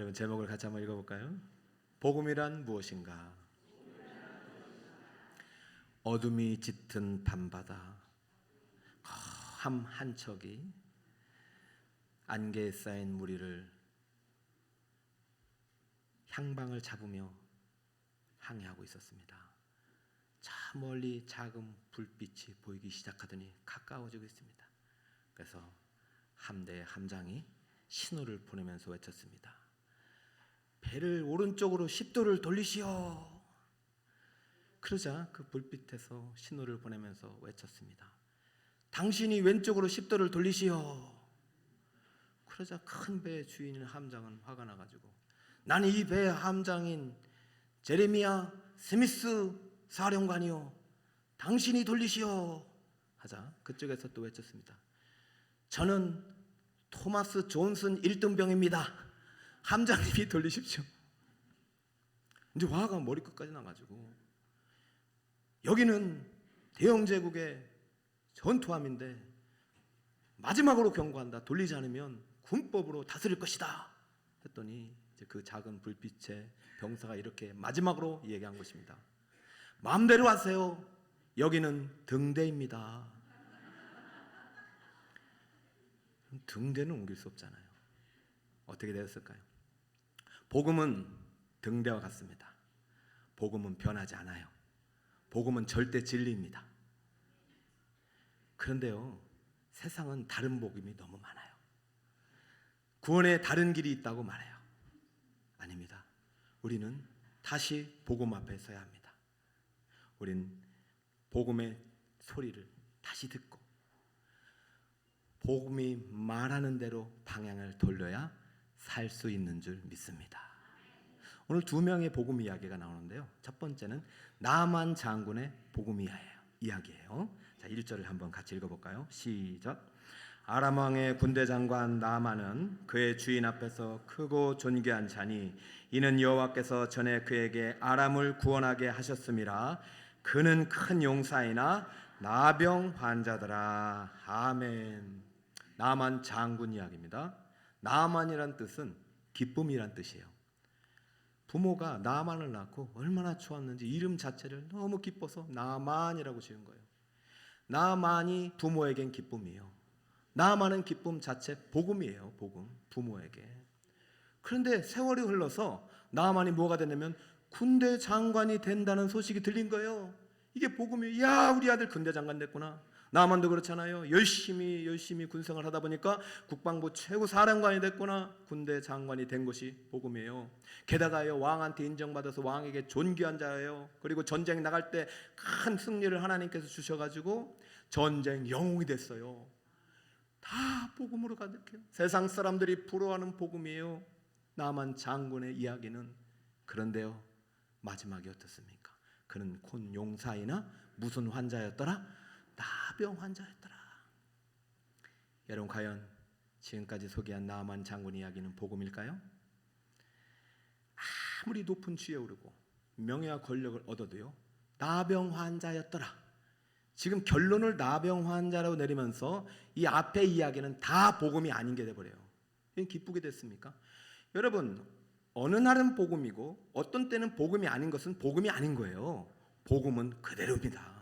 여러분 제목을 같이 한번 읽어볼까요? 복음이란 무엇인가? 어둠이 짙은 밤바다, 검 한 척이 안개에 쌓인 무리를 향방을 잡으며 항해하고 있었습니다. 저 멀리 작은 불빛이 보이기 시작하더니 가까워지고 있습니다. 그래서 함대의 함장이 신호를 보내면서 외쳤습니다. 배를 오른쪽으로 10도를 돌리시오. 그러자 그 불빛에서 신호를 보내면서 외쳤습니다. 당신이 왼쪽으로 10도를 돌리시오. 그러자 큰 배의 주인인 함장은 화가 나가지고 나는 이 배의 함장인 제레미야 스미스 사령관이요, 당신이 돌리시오 하자 그쪽에서 또 외쳤습니다. 저는 토마스 존슨 1등병입니다. 함장님이 돌리십시오. 이제 화가 머리끝까지 나가지고 여기는 대영 제국의 전투함인데 마지막으로 경고한다. 돌리지 않으면 군법으로 다스릴 것이다 했더니 이제 그 작은 불빛의 병사가 이렇게 마지막으로 얘기한 것입니다. 마음대로 하세요. 여기는 등대입니다. 등대는 옮길 수 없잖아요. 어떻게 되었을까요? 복음은 등대와 같습니다. 복음은 변하지 않아요. 복음은 절대 진리입니다. 그런데요, 세상은 다른 복음이 너무 많아요. 구원에 다른 길이 있다고 말해요. 아닙니다. 우리는 다시 복음 앞에 서야 합니다. 우린 복음의 소리를 다시 듣고 복음이 말하는 대로 방향을 돌려야 살 수 있는 줄 믿습니다. 오늘 두 명의 복음 이야기가 나오는데요. 첫 번째는 나만 장군의 복음 이야기예요. 자, 1절을 한번 같이 읽어볼까요? 시작. 아람 왕의 군대 장관 나만은 그의 주인 앞에서 크고 존귀한 자니 이는 여호와께서 전에 그에게 아람을 구원하게 하셨음이라. 그는 큰 용사이나 나병 환자더라. 아멘. 나만 장군 이야기입니다. 나만이란 뜻은 기쁨이란 뜻이에요. 부모가 나만을 낳고 얼마나 좋았는지 이름 자체를 너무 기뻐서 나만이라고 지은 거예요. 나만이 부모에겐 기쁨이에요. 나만은 기쁨 자체 복음이에요. 복음, 부모에게. 그런데 세월이 흘러서 나만이 뭐가 됐냐면 군대 장관이 된다는 소식이 들린 거예요. 이게 복음이에요. 야, 우리 아들 군대 장관 됐구나. 나만도 그렇잖아요. 열심히 군생활 하다 보니까 국방부 최고 사령관이 됐구나. 군대 장관이 된 것이 복음이에요. 게다가요, 왕한테 인정받아서 왕에게 존귀한 자예요. 그리고 전쟁 나갈 때 큰 승리를 하나님께서 주셔가지고 전쟁 영웅이 됐어요. 다 복음으로 가득해요. 세상 사람들이 부러워하는 복음이에요. 나만 장군의 이야기는. 그런데요, 마지막이 어떻습니까? 그는 곧 용사이나 무슨 환자였더라? 나병 환자였더라. 여러분, 과연 지금까지 소개한 나만 장군 이야기는 복음일까요? 아무리 높은 지위에 오르고 명예와 권력을 얻어도요, 나병 환자였더라. 지금 결론을 나병 환자라고 내리면서 이 앞에 이야기는 다 복음이 아닌 게 돼버려요. 기쁘게 됐습니까? 여러분, 어느 날은 복음이고 어떤 때는 복음이 아닌 것은 복음이 아닌 거예요. 복음은 그대로입니다.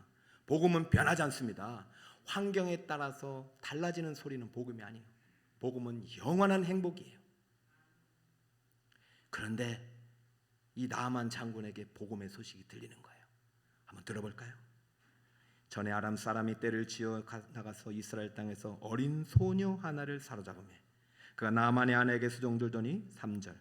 복음은 변하지 않습니다. 환경에 따라서 달라지는 소리는 복음이 아니에요. 복음은 영원한 행복이에요. 그런데 이 나만 장군에게 복음의 소식이 들리는 거예요. 한번 들어볼까요? 전에 아람 사람이 떼를 지어 나가서 이스라엘 땅에서 어린 소녀 하나를 사로잡으며 그가 나만의 아내에게 수종들더니 3절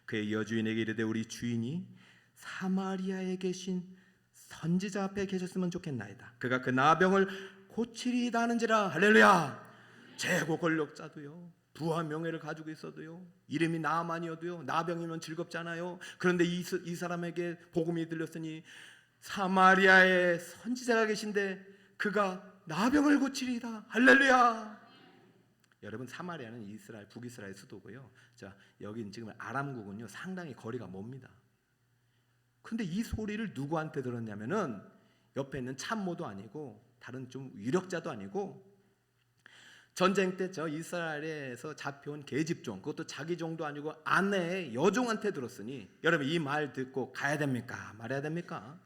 그의 여주인에게 이르되 우리 주인이 사마리아에 계신 선지자 앞에 계셨으면 좋겠나이다. 그가 그 나병을 고치리이다 하는지라. 할렐루야. 최고 권력자도요, 부와 명예를 가지고 있어도요, 이름이 나만이어도요, 나병이면 즐겁잖아요. 그런데 이 사람에게 복음이 들렸으니 사마리아에 선지자가 계신데 그가 나병을 고치리이다. 할렐루야. 여러분, 사마리아는 이스라엘, 북이스라엘 수도고요. 자, 여긴 지금 아람국은요, 상당히 거리가 멉니다. 근데 이 소리를 누구한테 들었냐면은 옆에 있는 참모도 아니고 다른 좀 위력자도 아니고 전쟁 때 저 이스라엘에서 잡혀온 계집종, 그것도 자기 종도 아니고 아내의 여종한테 들었으니 여러분 이 말 듣고 가야 됩니까? 말아야 됩니까?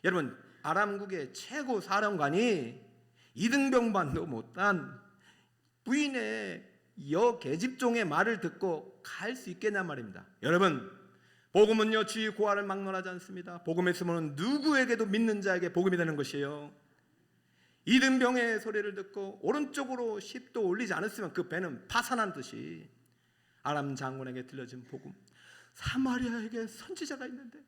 여러분 아람국의 최고 사령관이 이등병반도 못한 부인의 계집종의 말을 듣고 갈 수 있겠냐 말입니다. 여러분 복음은요 주의 고하를 막론하지 않습니다. 복음의 있으면 누구에게도 믿는 자에게 복음이 되는 것이에요. 이등병의 소리를 듣고 오른쪽으로 10도 올리지 않았으면 그 배는 파산한 듯이 아람 장군에게 들려진 복음, 사마리아에게 선지자가 있는데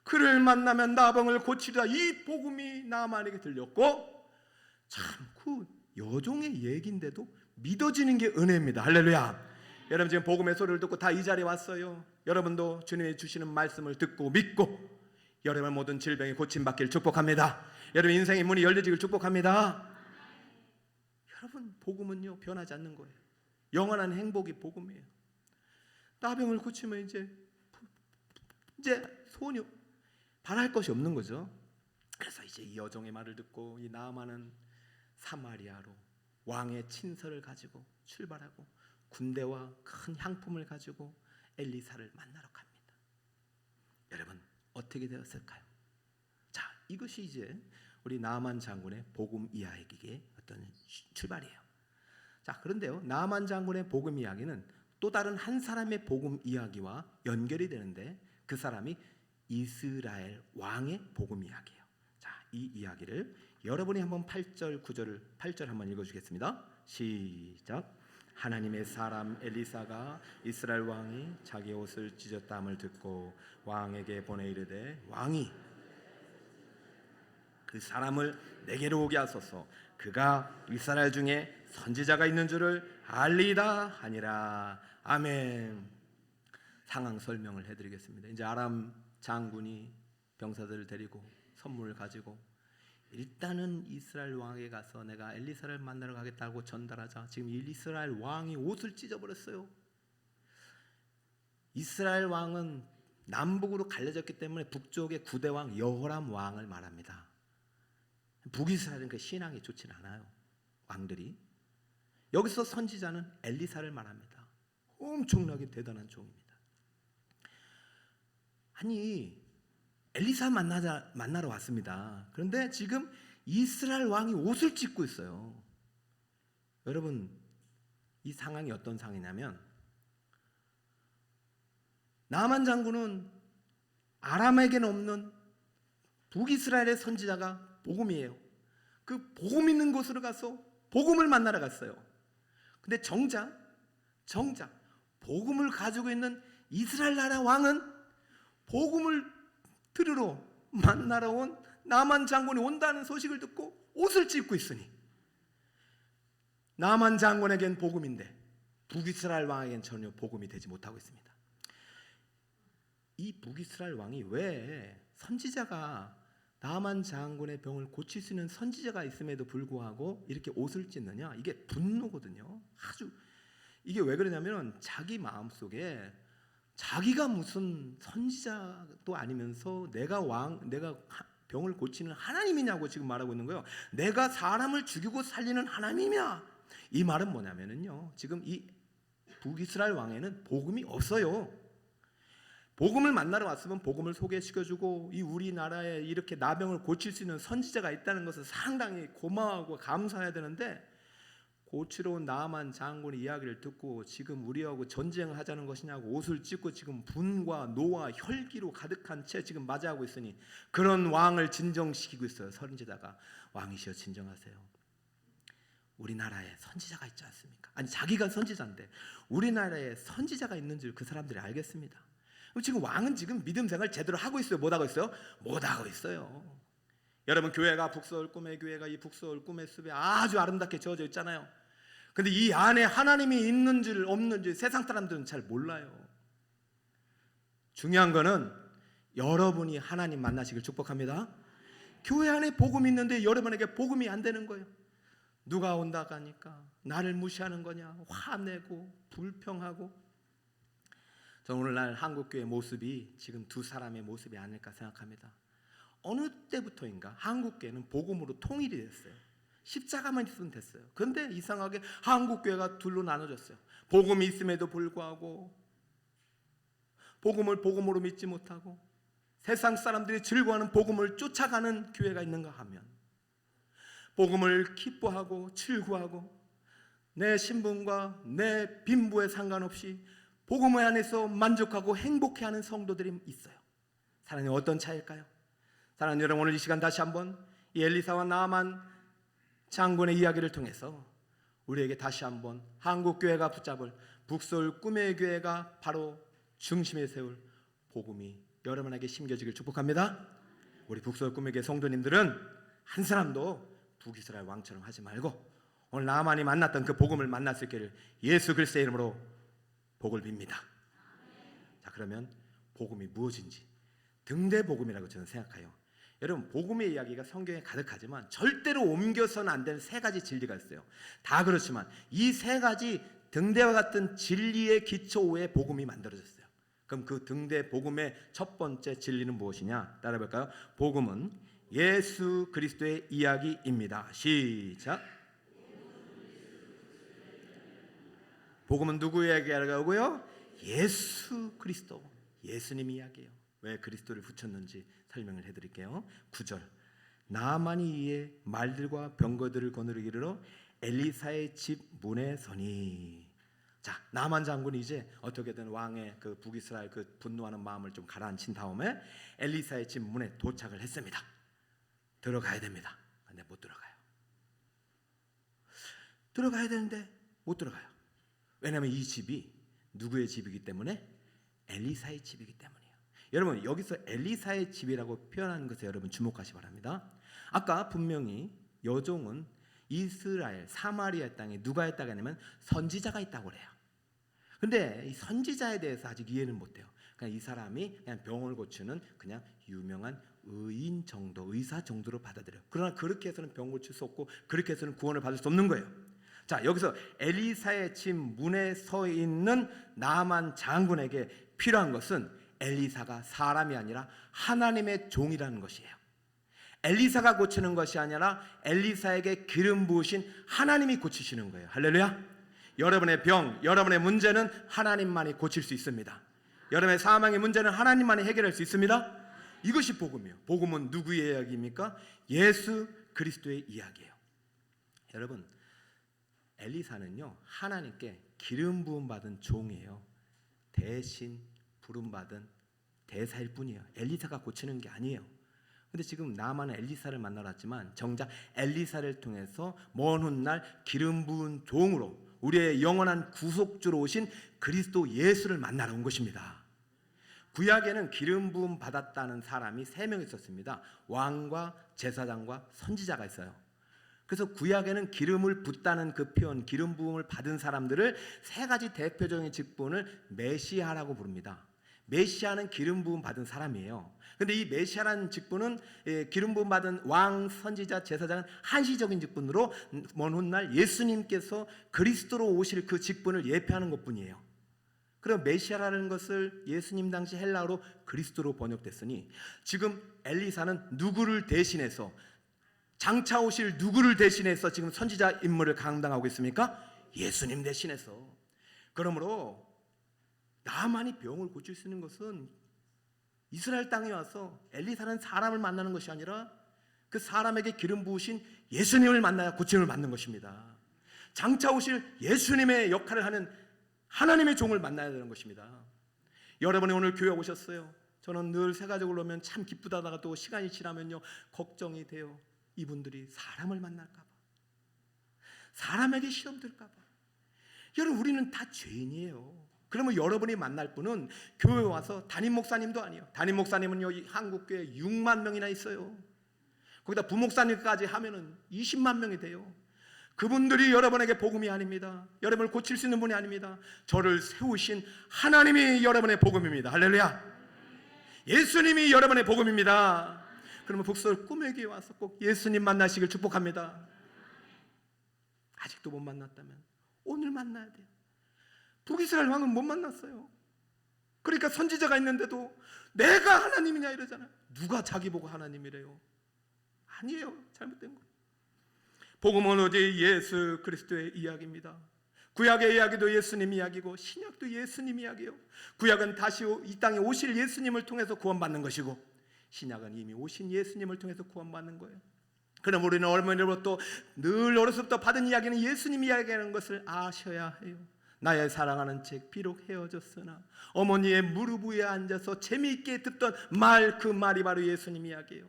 그를 만나면 나병을 고치리라, 이 복음이 나만에게 들렸고, 참 그 여종의 얘기인데도 믿어지는 게 은혜입니다. 할렐루야. 여러분 지금 복음의 소리를 듣고 다 이 자리에 왔어요. 여러분도 주님이 주시는 말씀을 듣고 믿고 여러분의 모든 질병이 고침받기를 축복합니다. 여러분 인생의 문이 열려지기를 축복합니다. 여러분 복음은요 변하지 않는 거예요. 영원한 행복이 복음이에요. 나병을 고치면 이제 소원이 바랄 것이 없는 거죠. 그래서 이제 이 여종의 말을 듣고 이 나아만은 사마리아로 왕의 친서를 가지고 출발하고 군대와 큰 향품을 가지고 엘리사를 만나러 갑니다. 여러분 어떻게 되었을까요? 자, 이것이 이제 우리 나아만 장군의 복음 이야기의 어떤 출발이에요. 자, 그런데요 나아만 장군의 복음 이야기는 또 다른 한 사람의 복음 이야기와 연결이 되는데 그 사람이 이스라엘 왕의 복음 이야기예요. 자, 이 이야기를 여러분이 한번 8절 9절을 8절 한번 읽어주겠습니다. 시작. 하나님의 사람 엘리사가 이스라엘 왕이 자기 옷을 찢었다함을 듣고 왕에게 보내 이르되 왕이 그 사람을 내게로 오게 하소서. 그가 이스라엘 중에 선지자가 있는 줄을 알리이다 하니라. 아멘. 상황 설명을 해드리겠습니다. 이제 아람 장군이 병사들을 데리고 선물을 가지고 일단은 이스라엘 왕에게 가서 내가 엘리사를 만나러 가겠다고 전달하자 지금 이스라엘 왕이 옷을 찢어버렸어요. 이스라엘 왕은 남북으로 갈려졌기 때문에 북쪽의 구대왕 여호람 왕을 말합니다. 북이스라엘은 그 신앙이 좋진 않아요. 왕들이. 여기서 선지자는 엘리사를 말합니다. 엄청나게 대단한 종입니다. 아니 엘리사 만나러 왔습니다. 그런데 지금 이스라엘 왕이 옷을 찢고 있어요. 여러분 이 상황이 어떤 상황이냐면 나만 장군은 아람에게는 없는 북이스라엘의 선지자가 복음이에요. 그 복음 있는 곳으로 가서 복음을 만나러 갔어요. 근데 정작 복음을 가지고 있는 이스라엘 나라 왕은 복음을 들으러 만나러 온 나만 장군이 온다는 소식을 듣고 옷을 찢고 있으니 나만 장군에겐 복음인데 북이스라엘 왕에겐 전혀 복음이 되지 못하고 있습니다. 이 북이스라엘 왕이 왜 선지자가 나만 장군의 병을 고칠 수 있는 선지자가 있음에도 불구하고 이렇게 옷을 찢느냐? 이게 분노거든요. 아주 이게 왜 그러냐면 자기 마음속에 자기가 무슨 선지자도 아니면서 내가 병을 고치는 하나님이냐고 지금 말하고 있는 거예요. 내가 사람을 죽이고 살리는 하나님이냐? 이 말은 뭐냐면요. 지금 이 북이스라엘 왕에는 복음이 없어요. 복음을 만나러 왔으면 복음을 소개시켜주고 이 우리나라에 이렇게 나병을 고칠 수 있는 선지자가 있다는 것을 상당히 고마워하고 감사해야 되는데 고치러 온 나아만 장군의 이야기를 듣고 지금 우리하고 전쟁을 하자는 것이냐고 옷을 찢고 지금 분과 노와 혈기로 가득한 채 지금 맞이하고 있으니 그런 왕을 진정시키고 있어요. 선지자가 왕이시여 진정하세요. 우리나라에 선지자가 있지 않습니까? 아니 자기가 선지자인데 우리나라에 선지자가 있는 줄 그 사람들이 알겠습니다. 지금 왕은 지금 믿음 생활 제대로 하고 있어요? 못하고 있어요? 못하고 있어요. 여러분 교회가 북서울 꿈의 교회가 이 북서울 꿈의 숲에 아주 아름답게 지어져 있잖아요. 근데 이 안에 하나님이 있는 줄 없는 줄 세상 사람들은 잘 몰라요. 중요한 거는 여러분이 하나님 만나시길 축복합니다. 교회 안에 복음이 있는데 여러분에게 복음이 안 되는 거예요. 누가 온다고 하니까 나를 무시하는 거냐, 화내고 불평하고. 저는 오늘날 한국교회 모습이 지금 두 사람의 모습이 아닐까 생각합니다. 어느 때부터인가 한국교회는 복음으로 통일이 됐어요. 십자가만 있으면 됐어요. 그런데 이상하게 한국교회가 둘로 나눠졌어요. 복음이 있음에도 불구하고 복음을 복음으로 믿지 못하고 세상 사람들이 즐거워하는 복음을 쫓아가는 교회가 있는가 하면, 복음을 기뻐하고 즐거워하고 내 신분과 내 빈부에 상관없이 복음 안에서 만족하고 행복해하는 성도들이 있어요. 사랑하는 어떤 차이일까요? 사랑하는 여러분, 오늘 이 시간 다시 한번 이 엘리사와 나아만 장군의 이야기를 통해서 우리에게 다시 한번 한국교회가 붙잡을 북서울 꿈의 교회가 바로 중심에 세울 복음이 여러분에게 심겨지길 축복합니다. 우리 북서울 꿈의 교회 성도님들은 한 사람도 북이스라엘 왕처럼 하지 말고 오늘 나만이 만났던 그 복음을 만날 수 있기를 예수 그리스도의 이름으로 복을 빕니다. 자, 그러면 복음이 무엇인지 등대 복음이라고 저는 생각해요. 여러분, 복음의 이야기가 성경에 가득하지만 절대로 옮겨서는 안 되는 세 가지 진리가 있어요. 다 그렇지만 이 세 가지 등대와 같은 진리의 기초 위에 복음이 만들어졌어요. 그럼 그 등대 복음의 첫 번째 진리는 무엇이냐? 따라볼까요? 복음은 예수 그리스도의 이야기입니다. 시작. 복음은 누구 이야기라고요? 예수 그리스도, 예수님 이야기예요. 왜 그리스도를 붙였는지 설명을 해드릴게요. 9절. 나만이 이에 말들과 병거들을 거느리기 이르러 엘리사의 집 문에 서니. 자, 나만 장군이 이제 어떻게든 왕의 그 북이스라엘 그 분노하는 마음을 좀 가라앉힌 다음에 엘리사의 집 문에 도착을 했습니다. 들어가야 됩니다. 근데 못 들어가요. 들어가야 되는데 못 들어가요. 왜냐하면 이 집이 누구의 집이기 때문에? 엘리사의 집이기 때문이에요. 여러분, 여기서 엘리사의 집이라고 표현하는 것에 여러분 주목하시 바랍니다. 아까 분명히 여종은 이스라엘 사마리아 땅에 누가 있다고 하냐면 선지자가 있다고 그래요. 근데 이 선지자에 대해서 아직 이해는 못해요. 그냥 이 사람이 그냥 병을 고치는 그냥 유명한 의인 정도, 의사 정도로 받아들여요. 그러나 그렇게 해서는 병 고칠 수 없고 그렇게 해서는 구원을 받을 수 없는 거예요. 자, 여기서 엘리사의 집 문에 서 있는 나만 장군에게 필요한 것은 엘리사가 사람이 아니라 하나님의 종이라는 것이에요. 엘리사가 고치는 것이 아니라 엘리사에게 기름 부으신 하나님이 고치시는 거예요. 할렐루야. 여러분의 병, 여러분의 문제는 하나님만이 고칠 수 있습니다. 여러분의 사망의 문제는 하나님만이 해결할 수 있습니다. 이것이 복음이에요. 복음은 누구의 이야기입니까? 예수 그리스도의 이야기예요. 여러분, 엘리사는요 하나님께 기름 부음 받은 종이에요. 대신 부름 받은 대사일 뿐이에요. 엘리사가 고치는 게 아니에요. 근데 지금 나만은 엘리사를 만나러 왔지만 정작 엘리사를 통해서 먼 훗날 기름 부은 종으로 우리의 영원한 구속주로 오신 그리스도 예수를 만나러 온 것입니다. 구약에는 기름 부음 받았다는 사람이 3명 있었습니다. 왕과 제사장과 선지자가 있어요. 그래서 구약에는 기름을 붓다는 그 표현, 기름 부음을 받은 사람들을 3가지 대표적인 직분을 메시아라고 부릅니다. 메시아는 기름 부음 받은 사람이에요. 근데 이 메시아라는 직분은 기름 부음 받은 왕, 선지자, 제사장은 한시적인 직분으로 먼 훗날 예수님께서 그리스도로 오실 그 직분을 예표하는 것뿐이에요. 그럼 메시아라는 것을 예수님 당시 헬라어로 그리스도로 번역됐으니 지금 엘리사는 누구를 대신해서, 장차 오실 누구를 대신해서 지금 선지자 임무를 감당하고 있습니까? 예수님 대신해서. 그러므로 나만이 병을 고칠 수 있는 것은 이스라엘 땅에 와서 엘리사는 사람을 만나는 것이 아니라 그 사람에게 기름 부으신 예수님을 만나야 고침을 받는 것입니다. 장차 오실 예수님의 역할을 하는 하나님의 종을 만나야 되는 것입니다. 여러분이 오늘 교회 오셨어요. 저는 늘 새가족을 오면 참 기쁘다다가 또 시간이 지나면요 걱정이 돼요. 이분들이 사람을 만날까 봐, 사람에게 시험 들까 봐. 여러분, 우리는 다 죄인이에요. 그러면 여러분이 만날 분은 교회 와서 담임 목사님도 아니에요. 담임 목사님은요 한국교회에 6만 명이나 있어요. 거기다 부목사님까지 하면은 20만 명이 돼요. 그분들이 여러분에게 복음이 아닙니다. 여러분을 고칠 수 있는 분이 아닙니다. 저를 세우신 하나님이 여러분의 복음입니다. 할렐루야. 예수님이 여러분의 복음입니다. 그러면 북서울 꿈의 교회에 와서 꼭 예수님 만나시길 축복합니다. 아직도 못 만났다면 오늘 만나야 돼요. 북이스라엘 왕은 못 만났어요. 그러니까 선지자가 있는데도 내가 하나님이냐 이러잖아요. 누가 자기 보고 하나님이래요? 아니에요. 잘못된 거예요. 복음은 오직 예수 그리스도의 이야기입니다. 구약의 이야기도 예수님 이야기고 신약도 예수님 이야기예요. 구약은 다시 이 땅에 오실 예수님을 통해서 구원받는 것이고 신약은 이미 오신 예수님을 통해서 구원받는 거예요. 그럼 우리는 어머니로부터 늘 어려서부터 받은 이야기는 예수님 이야기라는 것을 아셔야 해요. 나의 사랑하는 책 비록 헤어졌으나 어머니의 무릎 위에 앉아서 재미있게 듣던 말, 그 말이 바로 예수님 이야기예요.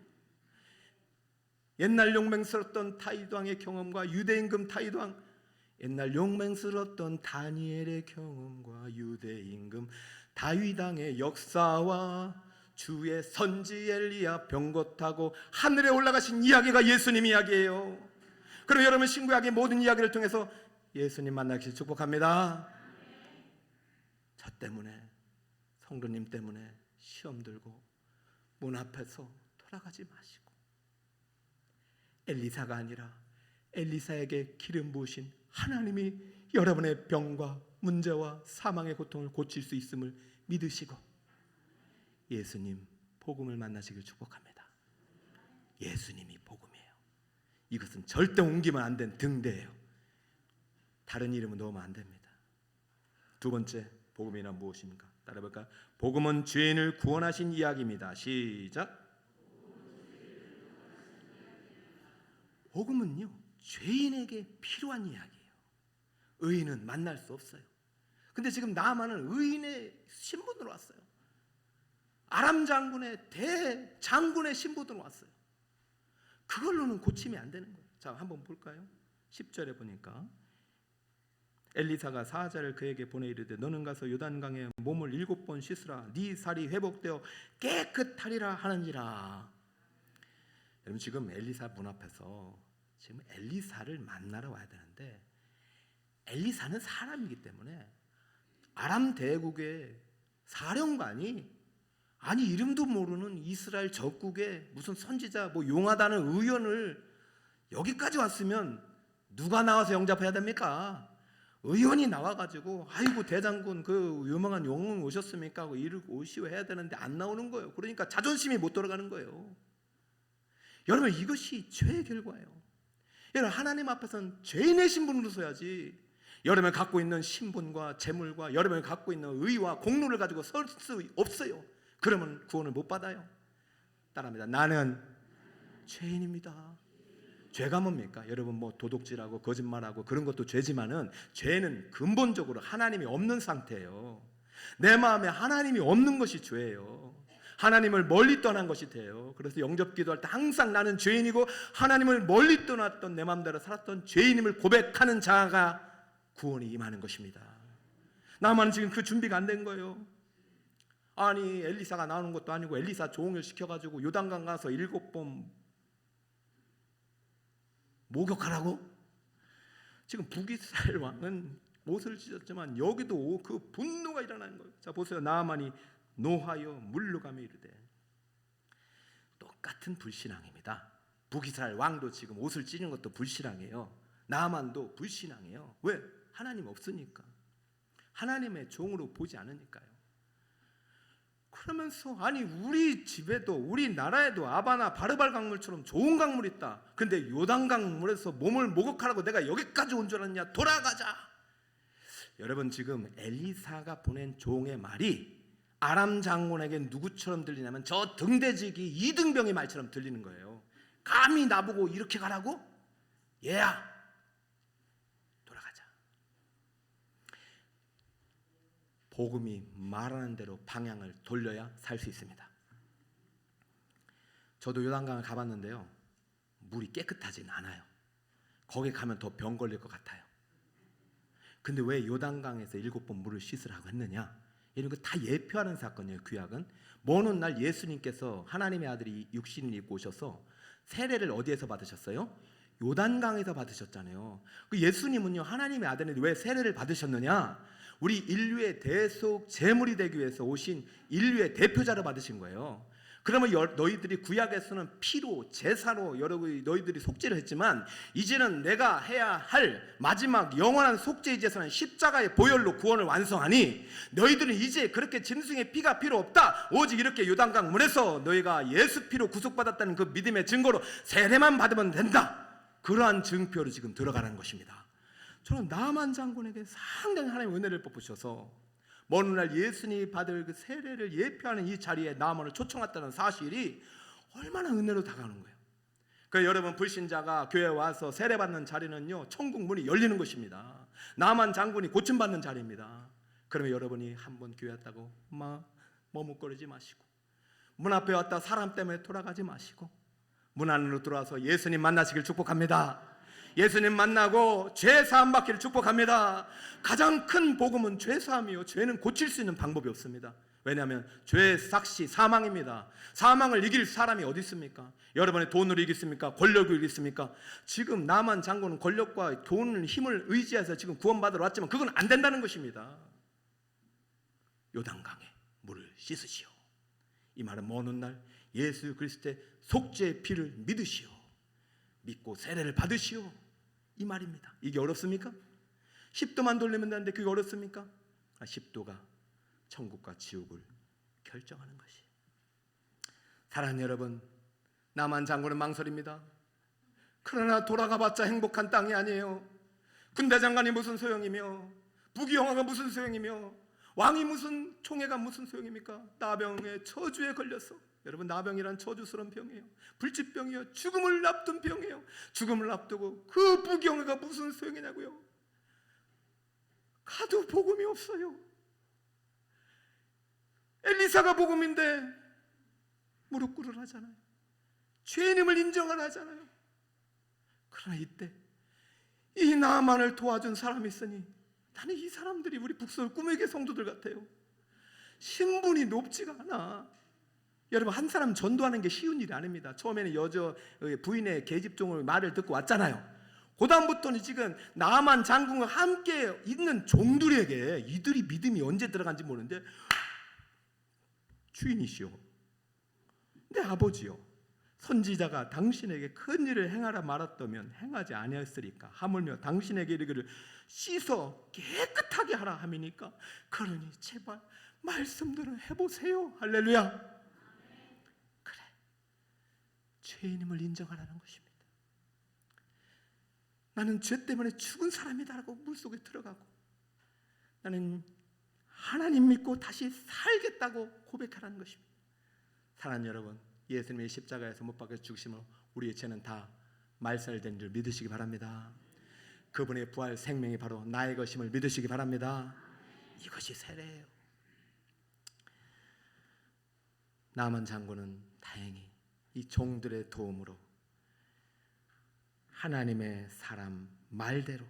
옛날 용맹스럽던 다윗왕의 경험과 유대임금 다윗왕, 옛날 용맹스럽던 다니엘의 경험과 유대임금 다윗왕의 역사와 주의 선지 엘리야 병거 타고 하늘에 올라가신 이야기가 예수님 이야기예요. 그럼 여러분 신구약의 모든 이야기를 통해서 예수님 만나기를 축복합니다. 저 때문에, 성도님 때문에 시험 들고 문 앞에서 돌아가지 마시고 엘리사가 아니라 엘리사에게 기름 부으신 하나님이 여러분의 병과 문제와 사망의 고통을 고칠 수 있음을 믿으시고 예수님 복음을 만나시길 축복합니다. 예수님이 복음이에요. 이것은 절대 옮기면 안 된 등대예요. 다른 이름은 넣으면 안 됩니다. 두 번째, 복음이란 무엇입니까? 따라해볼까요? 복음은 죄인을 구원하신 이야기입니다. 시작. 복음은요, 죄인에게 필요한 이야기예요. 의인은 만날 수 없어요. 근데 지금 나아만은 의인의 신분으로 왔어요. 아람 장군의 대장군의 신분으로 왔어요. 그걸로는 고침이 안 되는 거예요. 자, 한번 볼까요? 10절에 보니까 엘리사가 사자를 그에게 보내 이르되 너는 가서 요단강에 몸을 7번 씻으라. 네 살이 회복되어 깨끗하리라 하느니라. 여러분 지금 엘리사 문 앞에서 지금 엘리사를 만나러 와야 되는데 엘리사는 사람이기 때문에 아람 대국의 사령관이 아니 이름도 모르는 이스라엘 적국의 무슨 선지자 뭐 용하다는 의원을 여기까지 왔으면 누가 나와서 영접해야 됩니까? 의원이 나와가지고 아이고 대장군 그 유명한 영웅 오셨습니까? 하고 이르고 오시오 해야 되는데 안 나오는 거예요. 그러니까 자존심이 못 돌아가는 거예요. 여러분 이것이 죄의 결과예요. 여러분 하나님 앞에서는 죄인의 신분으로 서야지 여러분이 갖고 있는 신분과 재물과 여러분이 갖고 있는 의와 공로를 가지고 설 수 없어요. 그러면 구원을 못 받아요. 따라합니다. 나는 죄인입니다. 죄가 뭡니까? 여러분 뭐 도둑질하고 거짓말하고 그런 것도 죄지만은 죄는 근본적으로 하나님이 없는 상태예요. 내 마음에 하나님이 없는 것이 죄예요. 하나님을 멀리 떠난 것이 돼요. 그래서 영접 기도할 때 항상 나는 죄인이고 하나님을 멀리 떠났던 내 마음대로 살았던 죄인임을 고백하는 자가 구원이 임하는 것입니다. 나만 지금 그 준비가 안 된 거예요. 아니 엘리사가 나오는 것도 아니고 엘리사 종을 시켜가지고 요단강 가서 7번 목욕하라고? 지금 북이스라엘 왕은 옷을 찢었지만 여기도 그 분노가 일어나는 거예요. 자 보세요. 나아만이 노하여 물러가며 이르되 똑같은 불신앙입니다. 북이스라엘 왕도 지금 옷을 찢는 것도 불신앙이에요. 나아만도 불신앙이에요. 왜? 하나님 없으니까. 하나님의 종으로 보지 않으니까요. 그러면서 아니 우리 집에도 우리 나라에도 아바나 바르발 강물처럼 좋은 강물이 있다. 근데 요단 강물에서 몸을 목욕하라고 내가 여기까지 온 줄 알았냐? 돌아가자. 여러분 지금 엘리사가 보낸 종의 말이 아람 장군에게 누구처럼 들리냐면 저 등대지기 이등병의 말처럼 들리는 거예요. 감히 나보고 이렇게 가라고? 얘야 돌아가자. 복음이 말하는 대로 방향을 돌려야 살 수 있습니다. 저도 요단강을 가봤는데요. 물이 깨끗하진 않아요. 거기 가면 더 병 걸릴 것 같아요. 근데 왜 요단강에서 7번 물을 씻으라고 했느냐? 이런 거 다 예표하는 사건이에요. 구약은 먼 훗날 예수님께서 하나님의 아들이 육신을 입고 오셔서 세례를 어디에서 받으셨어요? 요단강에서 받으셨잖아요. 그 예수님은요 하나님의 아들인데 왜 세례를 받으셨느냐? 우리 인류의 대속 제물이 되기 위해서 오신 인류의 대표자로 받으신 거예요. 그러면 너희들이 구약에서는 피로 제사로 너희들이 속죄를 했지만 이제는 내가 해야 할 마지막 영원한 속죄의 제사는 십자가의 보혈로 구원을 완성하니 너희들은 이제 그렇게 짐승의 피가 필요 없다. 오직 이렇게 요단강 물에서 너희가 예수 피로 구속받았다는 그 믿음의 증거로 세례만 받으면 된다. 그러한 증표로 지금 들어가는 것입니다. 저는 나만 장군에게 상당히 하나님의 은혜를 베푸셔서 먼 날 예수님이 받을 그 세례를 예표하는 이 자리에 나만을 초청했다는 사실이 얼마나 은혜로 다가오는 거예요. 그 여러분, 불신자가 교회에 와서 세례받는 자리는요, 천국 문이 열리는 것입니다. 나만 장군이 고침받는 자리입니다. 그러면 여러분이 한번 교회 왔다고 머뭇거리지 마시고, 문 앞에 왔다 사람 때문에 돌아가지 마시고, 문 안으로 들어와서 예수님 만나시길 축복합니다. 예수님 만나고 죄 사함 받기를 축복합니다. 가장 큰 복음은 죄 사함이요, 죄는 고칠 수 있는 방법이 없습니다. 왜냐하면 죄의 삭시 사망입니다. 사망을 이길 사람이 어디 있습니까? 여러분의 돈으로 이겼습니까? 권력으로 이겼습니까? 지금 나만 장군은 권력과 돈을, 힘을 의지해서 지금 구원받으러 왔지만 그건 안 된다는 것입니다. 요단강에 물을 씻으시오. 이 말은 먼 날 예수 그리스도의 속죄의 피를 믿으시오. 믿고 세례를 받으시오. 이 말입니다. 이게 어렵습니까? 10도만 돌리면 되는데 그게 어렵습니까? 10도가 천국과 지옥을 결정하는 것이. 사랑하는 여러분, 나만 장군은 망설입니다. 그러나 돌아가봤자 행복한 땅이 아니에요. 군대 장관이 무슨 소용이며, 부귀영화가 무슨 소용이며, 왕이 무슨, 총애가 무슨 소용입니까? 나병의 저주에 걸렸어. 여러분, 나병이란 저주스러운 병이에요. 불치병이에요. 죽음을 앞둔 병이에요. 죽음을 앞두고 그 부귀영화가 무슨 소용이냐고요. 가도 복음이 없어요. 엘리사가 복음인데 무릎 꿇으라잖아요. 죄인임을 인정을 하잖아요. 그러나 이때 이 나만을 도와준 사람이 있으니 나는 이 사람들이 우리 북서울 꿈에게 성도들 같아요. 신분이 높지가 않아. 여러분, 한 사람 전도하는 게 쉬운 일이 아닙니다. 처음에는 여자 부인의 계집종을 말을 듣고 왔잖아요. 그 다음부터는 지금 나만 장군과 함께 있는 종들에게 이들이 믿음이 언제 들어간지 모르는데, 주인이시오, 내 아버지요, 선지자가 당신에게 큰 일을 행하라 말았다면 행하지 아니하였으리까? 하물며 당신에게 이르기를 씻어 깨끗하게 하라 함이니까 그러니 제발 말씀대로 해보세요. 할렐루야. 그래, 죄인임을 인정하라는 것입니다. 나는 죄 때문에 죽은 사람이다라고 물속에 들어가고, 나는 하나님 믿고 다시 살겠다고 고백하라는 것입니다. 사랑하는 여러분, 예수님의 십자가에서 못 박혀 죽으심으로 우리의 죄는 다 말살된 줄 믿으시기 바랍니다. 그분의 부활 생명이 바로 나의 것임을 믿으시기 바랍니다. 이것이 세례예요. 나만 장군은 다행히 이 종들의 도움으로 하나님의 사람 말대로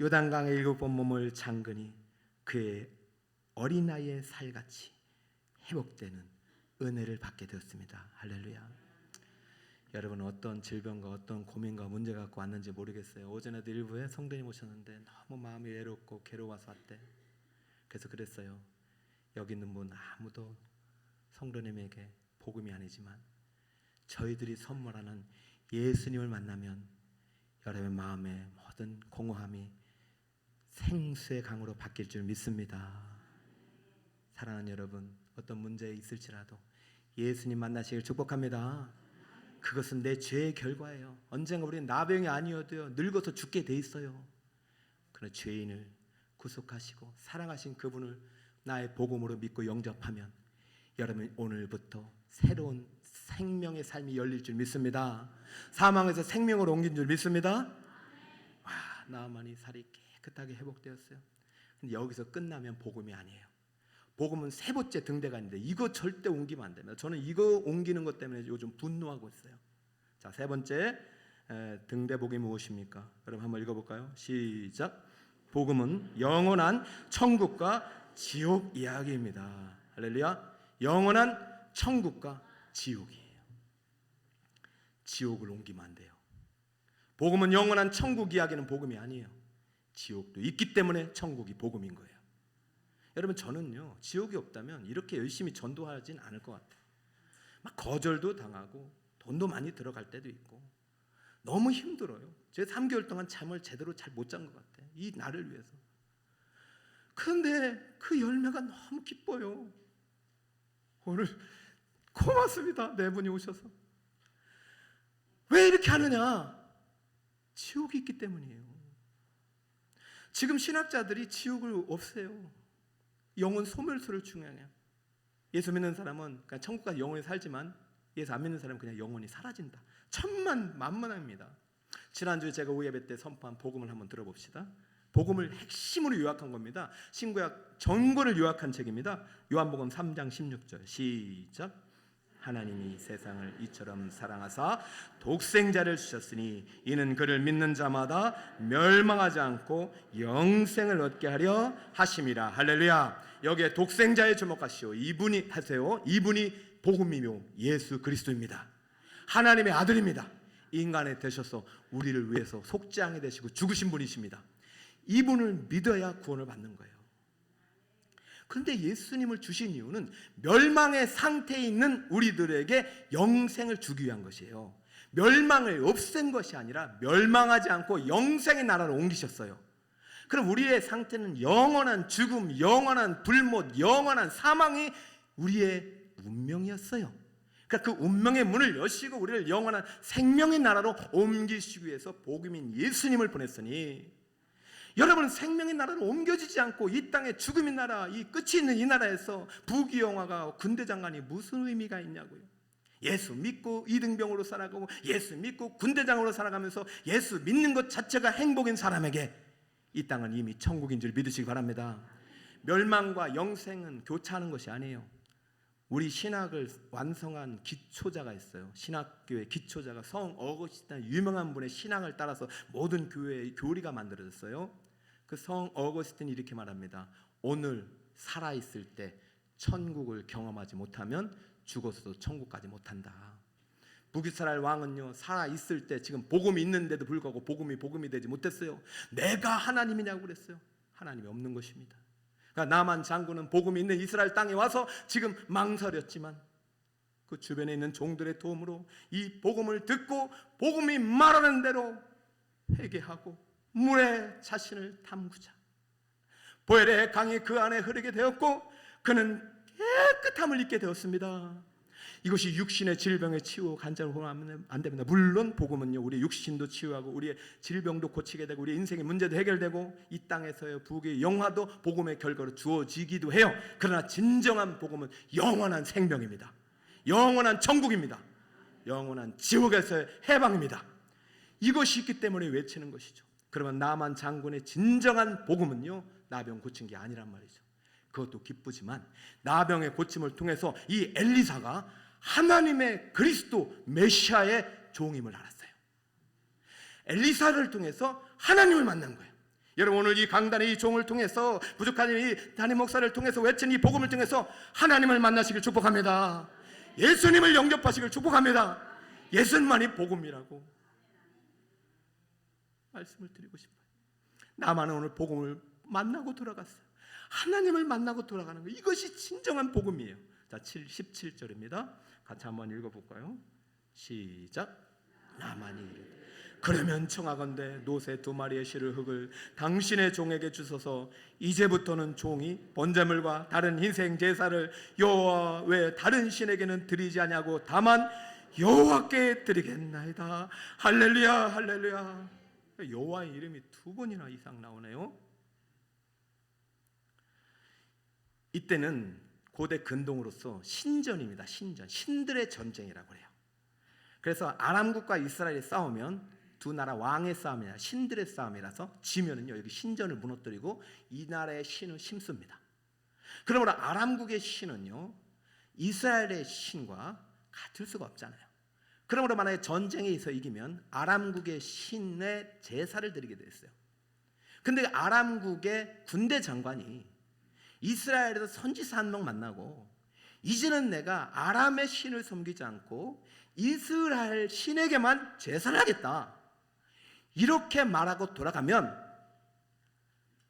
요단강에 7번 몸을 잠그니 그의 어린아이의 살같이 회복되는 은혜를 받게 되었습니다. 할렐루야. 여러분, 어떤 질병과 어떤 고민과 문제 갖고 왔는지 모르겠어요. 오전에도 일부에 성도님 오셨는데 너무 마음이 외롭고 괴로워서 왔대. 그래서 그랬어요. 여기 있는 분 아무도 성도님에게 복음이 아니지만 저희들이 선물하는 예수님을 만나면 여러분의 마음의 모든 공허함이 생수의 강으로 바뀔 줄 믿습니다. 사랑하는 여러분, 어떤 문제 있을지라도 예수님 만나시길 축복합니다. 그것은 내 죄의 결과예요. 언젠가 우리는 나병이 아니어도요, 늙어서 죽게 돼 있어요. 그런 죄인을 구속하시고 사랑하신 그분을 나의 복음으로 믿고 영접하면 여러분, 오늘부터 새로운 생명의 삶이 열릴 줄 믿습니다. 사망에서 생명으로 옮긴 줄 믿습니다. 와, 나만이 살이 깨끗하게 회복되었어요. 근데 여기서 끝나면 복음이 아니에요. 복음은 세 번째 등대가 있는데 이거 절대 옮기면 안 됩니다. 저는 이거 옮기는 것 때문에 요즘 분노하고 있어요. 자, 세 번째 등대복이 무엇입니까? 여러분 한번 읽어볼까요? 시작. 복음은 영원한 천국과 지옥 이야기입니다. 할렐루야. 영원한 천국과 지옥이에요. 지옥을 옮기면 안 돼요. 복음은 영원한 천국 이야기는 복음이 아니에요. 지옥도 있기 때문에 천국이 복음인 거예요. 여러분, 저는요, 지옥이 없다면 이렇게 열심히 전도하진 않을 것 같아요. 막 거절도 당하고 돈도 많이 들어갈 때도 있고 너무 힘들어요. 제가 3개월 동안 잠을 제대로 잘 못 잔 것 같아요. 이 나를 위해서. 그런데 그 열매가 너무 기뻐요. 오늘 고맙습니다. 네 분이 오셔서. 왜 이렇게 하느냐? 지옥이 있기 때문이에요. 지금 신학자들이 지옥을 없애요. 영혼 소멸수를 중요해요. 예수 믿는 사람은 그냥 천국까지 영원히 살지만 예수 안 믿는 사람은 그냥 영원히 사라진다. 천만만만합니다. 지난주에 제가 우예배 때 선포한 복음을 한번 들어봅시다. 복음을 핵심으로 요약한 겁니다. 신구약 전권을 요약한 책입니다. 요한복음 3장 16절 시작. 하나님이 세상을 이처럼 사랑하사 독생자를 주셨으니 이는 그를 믿는 자마다 멸망하지 않고 영생을 얻게 하려 하심이라. 할렐루야. 여기에 독생자에 주목하시오. 이분이 하세요. 이분이 복음이며 예수 그리스도입니다. 하나님의 아들입니다. 인간에 되셔서 우리를 위해서 속죄양이 되시고 죽으신 분이십니다. 이분을 믿어야 구원을 받는 거예요. 그런데 예수님을 주신 이유는 멸망의 상태에 있는 우리들에게 영생을 주기 위한 것이에요. 멸망을 없앤 것이 아니라 멸망하지 않고 영생의 나라로 옮기셨어요. 그럼 우리의 상태는 영원한 죽음, 영원한 불못, 영원한 사망이 우리의 운명이었어요. 그러니까 그 운명의 문을 여시고 우리를 영원한 생명의 나라로 옮기시기 위해서 복음인 예수님을 보냈으니, 여러분은 생명의 나라로 옮겨지지 않고 이 땅의 죽음의 나라, 이 끝이 있는 이 나라에서 부귀영화가 군대 장관이 무슨 의미가 있냐고요. 예수 믿고 이등병으로 살아가고 예수 믿고 군대장으로 살아가면서 예수 믿는 것 자체가 행복인 사람에게 이 땅은 이미 천국인 줄 믿으시기 바랍니다. 멸망과 영생은 교차하는 것이 아니에요. 우리 신학을 완성한 기초자가 있어요. 신학교의 기초자가 성 어거스틴, 유명한 분의 신학을 따라서 모든 교회의 교리가 만들어졌어요. 그 성 어거스틴이 이렇게 말합니다. 오늘 살아있을 때 천국을 경험하지 못하면 죽어서도 천국 가지 못한다. 북이스라엘 왕은요, 살아있을 때 지금 복음이 있는데도 불구하고 복음이 되지 못했어요. 내가 하나님이냐고 그랬어요. 하나님이 없는 것입니다. 그러니까 나만 장군은 복음이 있는 이스라엘 땅에 와서 지금 망설였지만 그 주변에 있는 종들의 도움으로 이 복음을 듣고 복음이 말하는 대로 회개하고 물에 자신을 담그자 보엘의 강이 그 안에 흐르게 되었고 그는 깨끗함을 입게 되었습니다. 이것이 육신의 질병에 치유 간절히 하면 안 됩니다. 물론 복음은요, 우리 육신도 치유하고 우리의 질병도 고치게 되고 우리 인생의 문제도 해결되고 이 땅에서의 부귀 영화도 복음의 결과로 주어지기도 해요. 그러나 진정한 복음은 영원한 생명입니다. 영원한 천국입니다. 영원한 지옥에서의 해방입니다. 이것이 있기 때문에 외치는 것이죠. 그러면 나만 장군의 진정한 복음은요, 나병 고친 게 아니란 말이죠. 그것도 기쁘지만 나병의 고침을 통해서 이 엘리사가 하나님의 그리스도 메시아의 종임을 알았어요. 엘리사를 통해서 하나님을 만난 거예요. 여러분, 오늘 이 강단의 이 종을 통해서, 부족한 이 담임 목사를 통해서 외친 이 복음을 통해서 하나님을 만나시길 축복합니다. 예수님을 영접하시길 축복합니다. 예수님만이 복음이라고 말씀을 드리고 싶어요. 나만은 오늘 복음을 만나고 돌아갔어요. 하나님을 만나고 돌아가는 거, 이것이 진정한 복음이에요. 자, 17절입니다. 같이 한번 읽어볼까요? 시작. 나만이 이르되 그러면 청하건대 노새 2마리의 실을 흙을 당신의 종에게 주소서. 이제부터는 종이 번제물과 다른 희생 제사를 여호와 외 다른 신에게는 드리지 아니하고 다만 여호와께 드리겠나이다. 할렐루야, 할렐루야. 여호와의 이름이 2번이나 이상 나오네요. 이때는 고대 근동으로서 신전입니다. 신전, 신들의 전쟁이라고 해요. 그래서 아람국과 이스라엘이 싸우면 두 나라 왕의 싸움이나 신들의 싸움이라서 지면은요, 여기 신전을 무너뜨리고 이 나라의 신을 심습니다. 그러므로 아람국의 신은요, 이스라엘의 신과 같을 수가 없잖아요. 그러므로 만약에 전쟁에서 이기면 아람국의 신의 제사를 드리게 됐어요. 근데 아람국의 군대 장관이 이스라엘에서 선지사 한 명 만나고, 이제는 내가 아람의 신을 섬기지 않고 이스라엘 신에게만 제사를 하겠다, 이렇게 말하고 돌아가면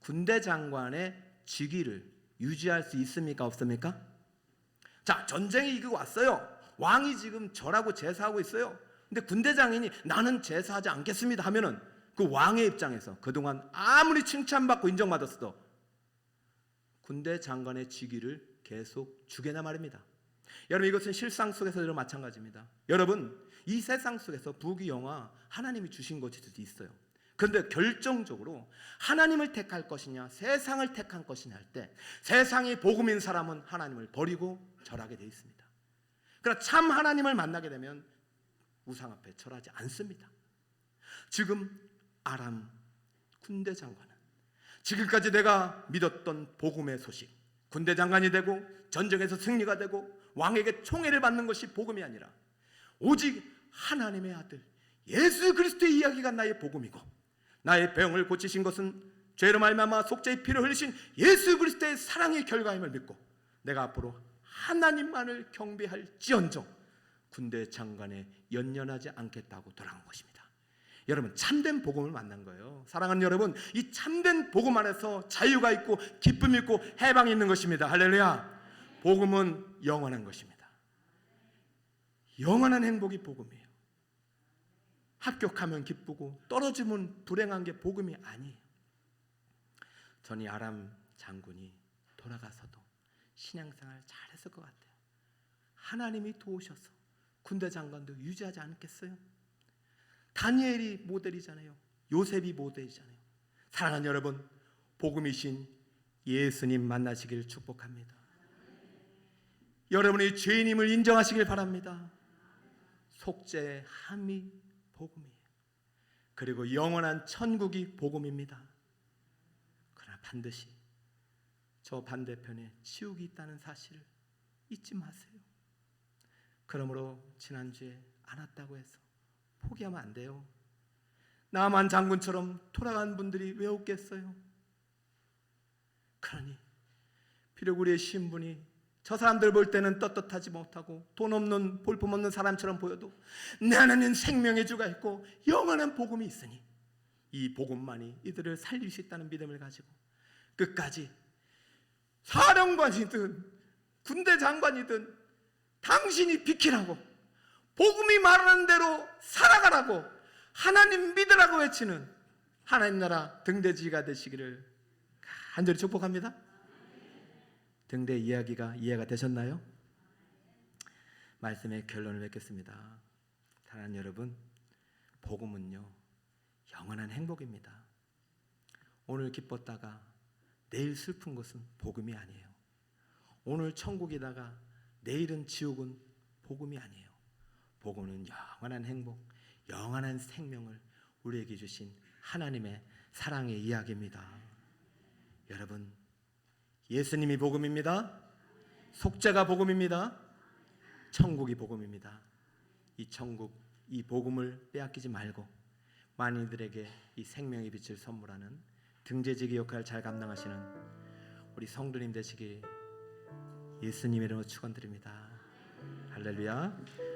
군대 장관의 직위를 유지할 수 있습니까, 없습니까? 자, 전쟁에 이기고 왔어요. 왕이 지금 절하고 제사하고 있어요. 근데 군대장인이 나는 제사하지 않겠습니다 하면은 그 왕의 입장에서 그동안 아무리 칭찬받고 인정받았어도 군대 장관의 직위를 계속 주게나 말입니다. 여러분, 이것은 실상 속에서도 마찬가지입니다. 여러분, 이 세상 속에서 부귀영화 하나님이 주신 것일 수도 있어요. 그런데 결정적으로 하나님을 택할 것이냐 세상을 택한 것이냐 할 때 세상이 복음인 사람은 하나님을 버리고 절하게 되어 있습니다. 그러나 참 하나님을 만나게 되면 우상 앞에 절하지 않습니다. 지금 아람 군대 장관은 지금까지 내가 믿었던 복음의 소식, 군대 장관이 되고 전쟁에서 승리가 되고 왕에게 총애를 받는 것이 복음이 아니라 오직 하나님의 아들 예수 그리스도의 이야기가 나의 복음이고, 나의 병을 고치신 것은 죄로 말미암아 속죄의 피를 흘리신 예수 그리스도의 사랑의 결과임을 믿고 내가 앞으로 하나님만을 경배할지언정 군대 장관에 연연하지 않겠다고 돌아온 것입니다. 여러분, 참된 복음을 만난 거예요. 사랑하는 여러분, 이 참된 복음 안에서 자유가 있고 기쁨이 있고 해방이 있는 것입니다. 할렐루야. 복음은 영원한 것입니다. 영원한 행복이 복음이에요. 합격하면 기쁘고 떨어지면 불행한 게 복음이 아니에요. 전 이 아람 장군이 돌아가서도 신앙생활 잘했을 것 같아요. 하나님이 도우셔서 군대 장관도 유지하지 않겠어요? 다니엘이 모델이잖아요. 요셉이 모델이잖아요. 사랑하는 여러분, 복음이신 예수님 만나시길 축복합니다. 여러분의 죄인임을 인정하시길 바랍니다. 속죄의 함이 복음이에요. 그리고 영원한 천국이 복음입니다. 그러나 반드시 저 반대편에 지옥이 있다는 사실을 잊지 마세요. 그러므로 지난주에 안 왔다고 해서 포기하면 안 돼요. 나만 장군처럼 돌아간 분들이 왜 없겠어요? 그러니 비록 우리의 신분이 저 사람들 볼 때는 떳떳하지 못하고 돈 없는 볼품없는 사람처럼 보여도 내 안에는 생명의 주가 있고 영원한 복음이 있으니 이 복음만이 이들을 살릴 수 있다는 믿음을 가지고 끝까지 사령관이든 군대 장관이든 당신이 비키라고 복음이 말하는 대로 살아가라고 하나님 믿으라고 외치는 하나님 나라 등대지가 되시기를 간절히 축복합니다. 등대 이야기가 이해가 되셨나요? 말씀의 결론을 맺겠습니다. 사랑하는 여러분, 복음은요 영원한 행복입니다. 오늘 기뻤다가 내일 슬픈 것은 복음이 아니에요. 오늘 천국이다가 내일은 지옥은 복음이 아니에요. 복음은 영원한 행복, 영원한 생명을 우리에게 주신 하나님의 사랑의 이야기입니다. 여러분, 예수님이 복음입니다. 속죄가 복음입니다. 천국이 복음입니다. 이 천국, 이 복음을 빼앗기지 말고 많이들에게 이 생명의 빛을 선물하는 등재지기 역할을 잘 감당하시는 우리 성도님 되시길 예수님의 이름으로 축원드립니다. 할렐루야.